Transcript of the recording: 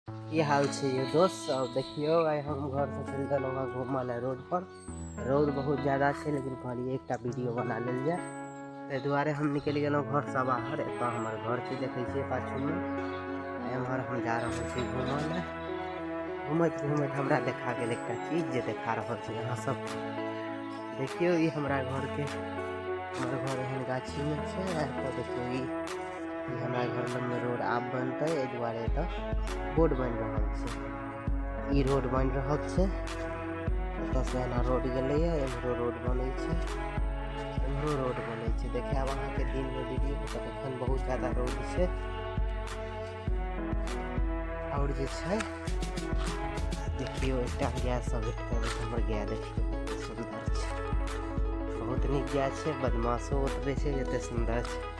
की हाल छै ये दोस्त। अब देखियो आइ हम घर से चलि गेलहुँ घूमय लए रोड पर। रौद बहुत ज़्यादा छै लेकिन कहलिए एकटा वीडियो बना लेल जाए, ताहि दुआरे हम निकलि गेलहुँ घर से बाहर। एतऽ हमर घर छै, देखै छियै पाछूमे। एम्हर हम जा रहल छी घूमय लए। घूमैत घूमैत हमरा देखा गेल एकटा चीज जे देखा रहल छी अहाँ सब देखियो। ई हमरा घरके, हमर घर एहन गाछीमे छै। एतऽ देखियो ई हमरा घर लगमे रोड आब बनतै, एहि दुआरे एतऽ रोड बनि रहल छै। ई रोड बनि रहल छै, एतऽसँ एना रोड गेलैए, एम्हरो रोड बनै छै, एम्हरो रोड बनै छै। देखायब अहाँके दिनमे वीडियो तऽ एखन बहुत ज़्यादा रोड छै। और जे छै देखियो एकटा गाय सब भेटल, हमर गाय देखियो कते सुन्दर छै, बहुत नीक गाय छै। बदमाशो ओतबे छै जते सुन्दर छै।